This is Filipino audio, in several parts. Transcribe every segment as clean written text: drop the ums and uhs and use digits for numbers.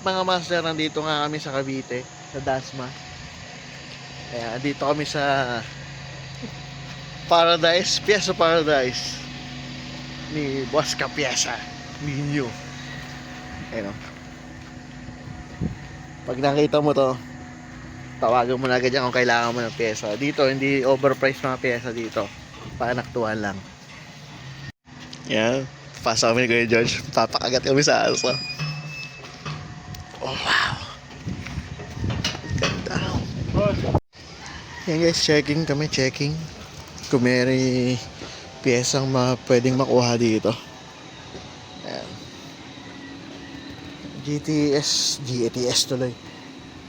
mga master, nandito nga kami sa Cavite, sa Dasma. Kaya dito kami sa Paradise, Piazza Paradise ni Boss Kapiasa, Ninyo. Ayun o. Pag nakita mo to, tawagan mo na agad yan kung kailangan mo ng pyesa. Dito, hindi overpriced mga pyesa dito. Panaktuhan lang. Yan. Pasa kami ni Kuya George. Papakagat kami sa aso. Oh, wow. Ganda. Yan guys, checking kami, checking. Kung may piyesang pwedeng makuha dito. Yan. GTS tuloy.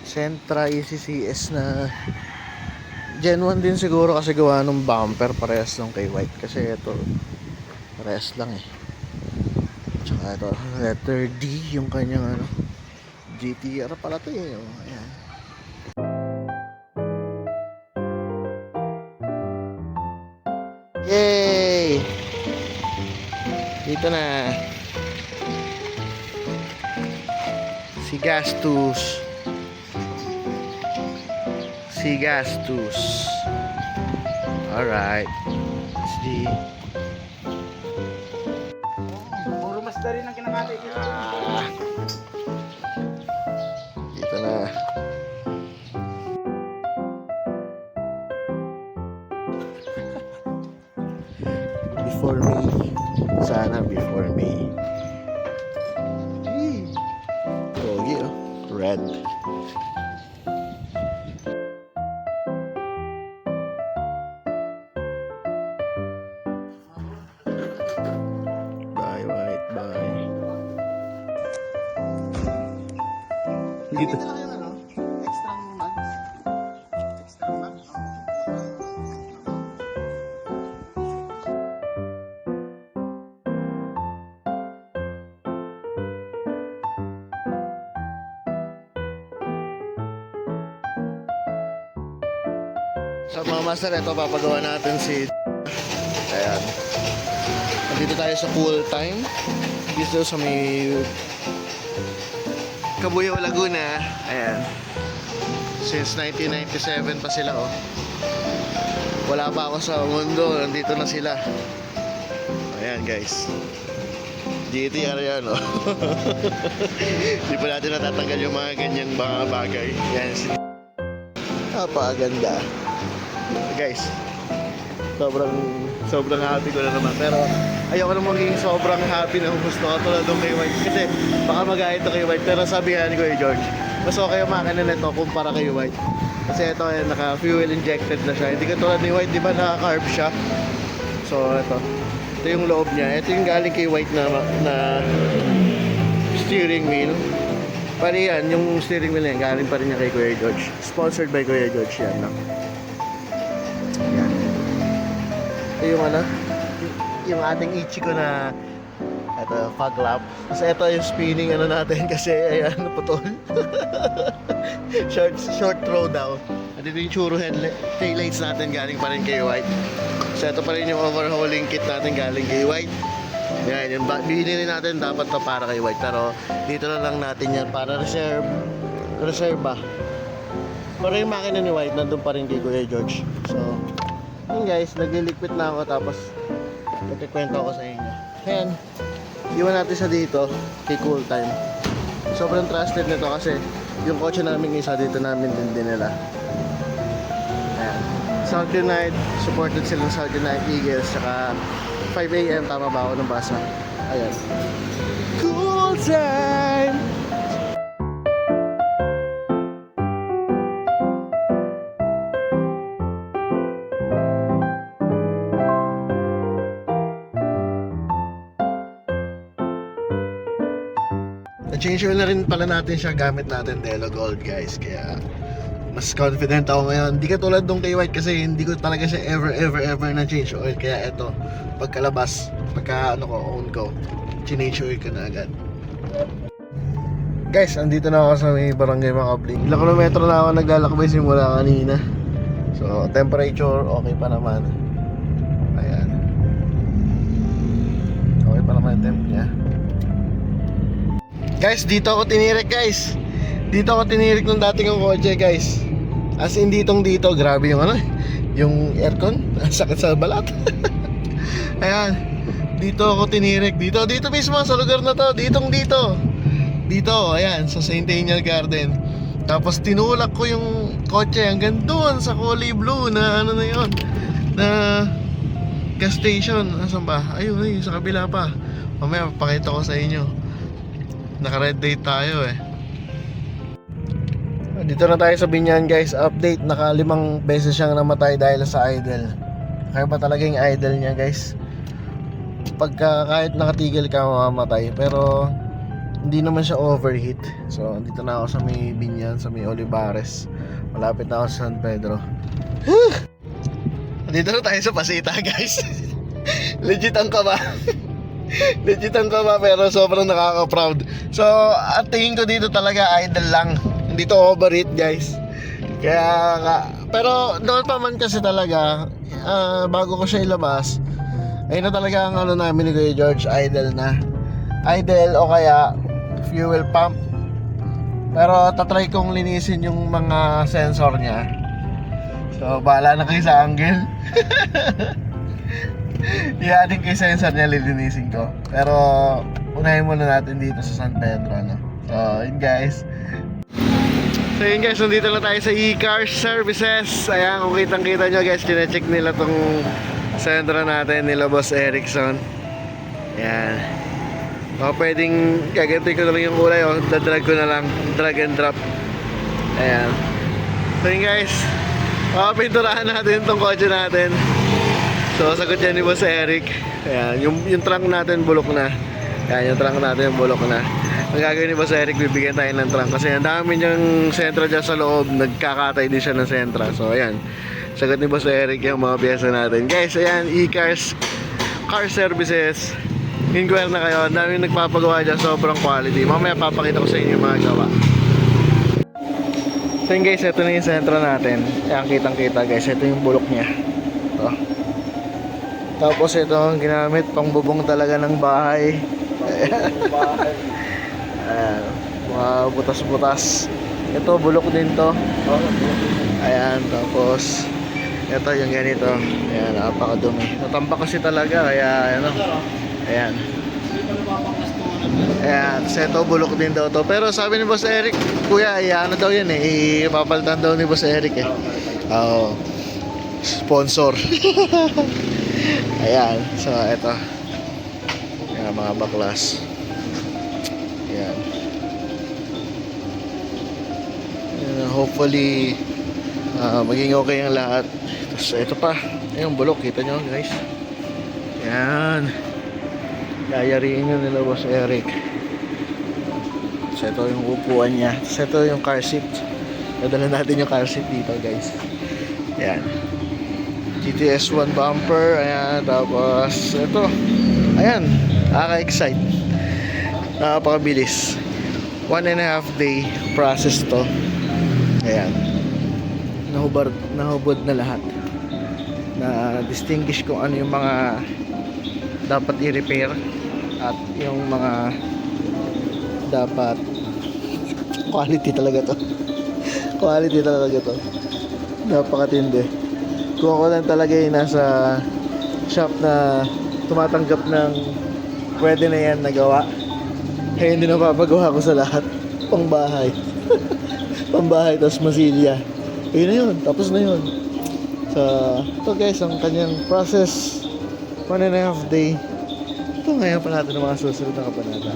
Sentra ECCS na Gen 1 din siguro kasi gawa ng bumper parehas lang kay White kasi ito parehas lang eh. Tsaka ito letter D yung kanyang ano GTR pala to eh. Ayan. Yay! Dito na si Gastus. Alright. SD. Puro masda rin ang kinakatay dito. Dito na. Before me. Sana before me. Pogi oh. Red. Bye, White. Bye. Dito. Extra months. Extra months. Sa mga master, ito papagawa natin si ayan. Nandito tayo sa Cool Time. Dito sa may Cabuyao, Laguna. Ayan. Since 1997 pa sila oh. Wala pa ako sa mundo, nandito na sila. Ayan guys. GTR yan oh. Hindi pa natin natatanggal yung mga ganyang mga bagay. Yan. Napakaganda. Guys, sobrang happy ko na naman, pero ayoko na maging sobrang happy na gusto ko tulad ng kay White kasi baka mag-ahit to kay White, pero sabi nga ni Kuya George mas okay yung makina nito kumpara kay White kasi ito ay naka fuel injected na siya, hindi katulad ni White, di ba naka carb siya. So ito yung loob niya, ito yung galing kay White na steering wheel. Pari yan, yung steering wheel yan galing pa rin niya kay Kuya George, sponsored by Kuya George yan no? Yan. Ito yung ano, yung ating Ichiko na ito, fog lamp. Kasi ito yung spinning ano natin kasi ayan, naputol. short throw daw. At ito yung churro taillights natin galing pa rin kay White. So ito pa rin yung overhauling kit natin galing kay White. Yan, yung binili natin dapat to para kay White. Pero dito na lang natin yan para reserve ba. Pero yung makina ni White nandun pa rin kay Kuya George. So yun guys, nagliliquid na ako tapos itikwento ako sa inyo. Ayan, iwan natin sa dito kay Cool Time. Sobrang trusted nito kasi yung kotse namin isa dito namin din nila. Ayan, South Unite, supported silang South Unite Eagles. Saka 5 AM tama ba ako ng basa. Ayan, Cool Time. Na-change oil na rin pala natin siya gamit natin Delo Gold guys. Kaya mas confident ako ngayon. Hindi katulad nung kay White kasi hindi ko talaga siya ever na change oil. Kaya eto, pagkalabas, own ko, change oil ko na agad. Guys, andito na ako sa may barangay Makabling. Ilang kilometro na ako naglalakbay simula kanina. So, temperature okay pa naman. Ayan. Okay pa naman yung temp niya. Guys, dito ako tinirik guys. Dito ako tinirik ng dating kong kotse guys. As in ditong dito, grabe yung ano, yung aircon, ang sakit sa balat. Ayan, dito ako tinirik. Dito mismo sa lugar na to, dito. Dito, ayan, sa Centennial Garden. Tapos tinulak ko yung kotse hanggang doon sa kulay blue na ano na yon, na gas station. Asan ba? Ayun, sa kabila pa. Mamaya papakita ko sa inyo. Naka-red date tayo eh. Dito na tayo sa Binyan guys. Update, naka 5 beses siyang namatay dahil sa idle. Kaya ba talaga yung idle niya guys? Pagka kahit nakatigil ka mamamatay. Pero hindi naman siya overheat. So dito na ako sa may Binyan, sa may Olivares. Malapit na ako sa San Pedro. Dito na tayo sa Pasita guys. Legit ang kaba. Legit ang kaba pero sobrang nakaka-proud. So at tingin ko dito talaga idle lang. Hindi to overheat guys. Kaya pero doon pa man kasi talaga bago ko siya ilabas, ayun na talaga ang ano namin ni Kuya George, idle na. Idle o kaya fuel pump. Pero tatry kong linisin yung mga sensor niya. So bahala na kayo sa angle. I-adding kay sensor niya, lilinisin ko. Pero unahin muna natin dito sa San Pedro, no? So yun guys. So yun guys, nandito na tayo sa e-car services. Ayan, kung kitang kita nyo guys, kine-check nila tong sentro natin nila Boss Erickson. Ayan. Baka pwedeng gaganti ko na lang yung kulay, oh. Dadrag ko na lang, drag and drop. Ayan. So yun guys, pinturahan natin tong kotse natin. So sagot yan ni Boss Eric. Ayan, yung trunk natin bulok na. Ayan, yung trunk natin bulok na. Ang gagawin ni Boss Eric, bibigyan tayo ng trunk kasi ang dami niyang sentra dyan sa loob. Nagkakatay din siya ng sentra. So ayan, sagot ni Boss Eric yung mga piyesa natin. Guys, ayan, e-cars car services. Inquire na kayo. Ang dami nagpapagawa dyan, sobrang quality. Mamaya papakita ko sa inyo yung mga gawa. So yun guys, ito na yung sentra natin. Ayan, kitang kita guys, ito yung bulok niya. Ito. Tapos ito ang ginamit pang bubong talaga ng bahay. Ayan, mga butas-butas. Ito bulok din to. Ayan, tapos ito yung ganito. Ayan, napakadumi. Natambak kasi talaga kaya ano. Ayan. Ayan, so ito bulok din daw to. Pero sabi ni Boss Eric, kuya, ano daw yan eh, ipapalitan daw ni Boss Eric eh. Oo. Sponsor. Ayan, so ito. Ayan, mga baklas. Ayan. Ayan, hopefully maging okay ang lahat. Tapos ito pa, yung bulok, kita nyo guys. Ayan. Yayariin nyo nila Boss Eric. So ito yung upuan niya. So ito yung car seat. Dadala natin yung car seat dito guys. Ayan. GTS 1 bumper. Ayan. Tapos ito. Ayan. Nakaka-excite. Napakabilis. 1.5 day process to. Ayan. Nahubod na lahat. Na distinguish kung ano yung mga dapat i-repair at yung mga dapat quality talaga to. Quality talaga to. Napakatindi. Kung ako lang talaga yung nasa shop na tumatanggap ng pwede na yan nagawa, kaya hindi na papagawa ko sa lahat. Pangbahay. Pangbahay, tapos masilya. Ayun na yun, tapos na yun. So ito guys, ang kanyang process, 1.5 day. Ito ngayon pa natin ang mga susunod na kabanata.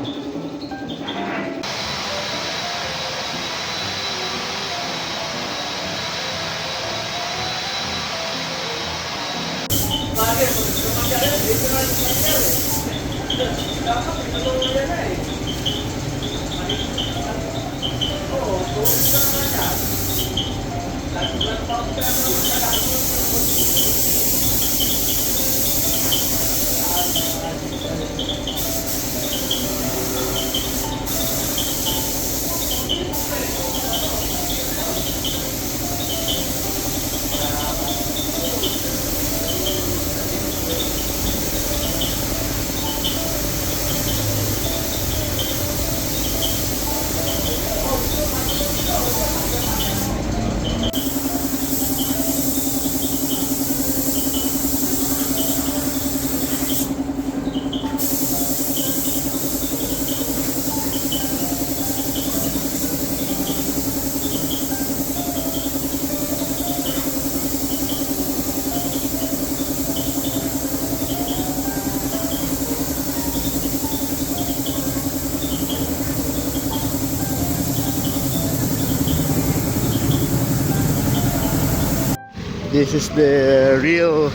This is the real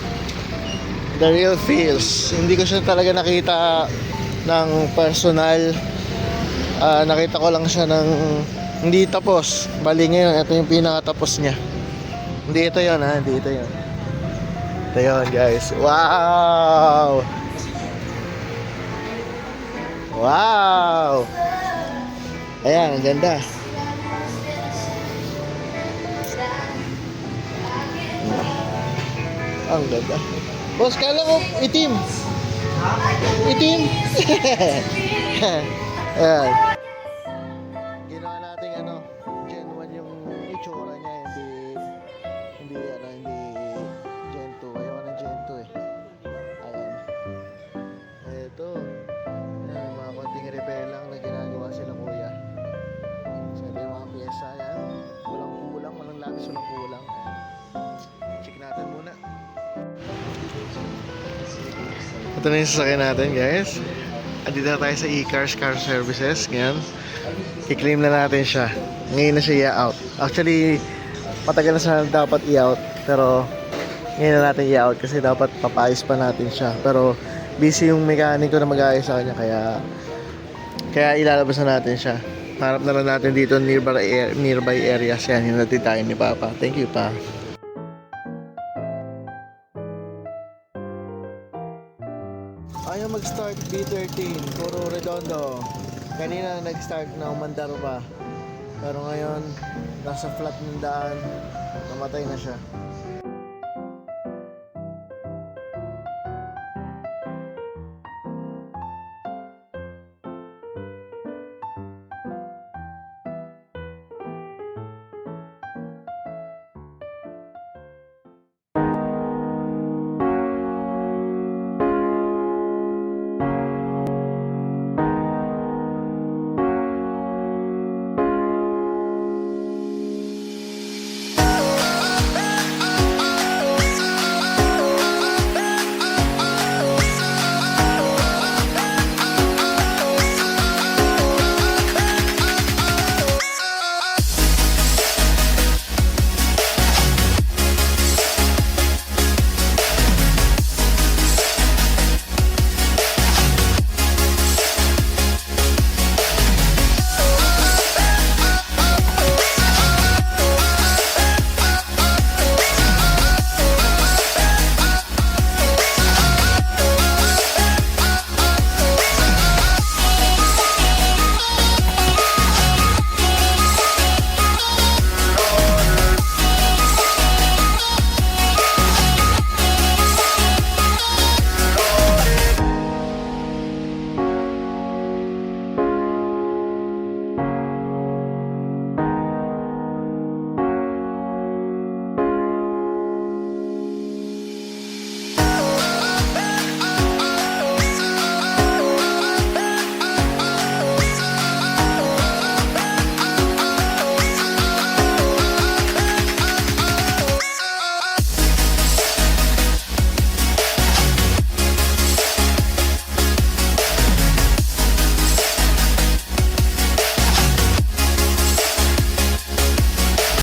feels. Hindi ko siya talaga nakita ng personal. Nakita ko lang siya ng hindi tapos. Bali ngayon, ito yung pinakatapos niya. Hindi ito yun ha, hindi ito yun. Ito yun guys. Wow! Wow! Ayan, ang ganda. Ang ganda. Boss, kala ko itim. Itim. Ayan. Ginawa natin Gen 1 yung itsura niya, hindi Gen 2. Ayaw ng Gen 2 eh. Ayan. Ito. Ayan, yung mga konting repair lang na ginagawa sila kuya. So, ito yung mga pyesa yan. Walang kulang, walang labis, walang kulang. Ayan. Check natin muna. Ito na yung sasakyan natin guys. Andito na tayo sa e-cars car services. Ngayon, i-claim na natin siya. Ngayon na siya i-out. Actually, matagal na siya dapat i-out. Pero, ngayon na natin i-out kasi dapat papayos pa natin siya. Pero, busy yung mekaniko na mag-aayos sa kanya. Kaya ilalabas na natin siya. Harap na lang natin dito nearby areas. Yan, yung natin tayo ni Papa. Thank you, Pa. Ayaw mag-start B13, puro redondo. Kanina nag-start na umandar pa. Pero ngayon, nasa flat ng daan, namatay na siya.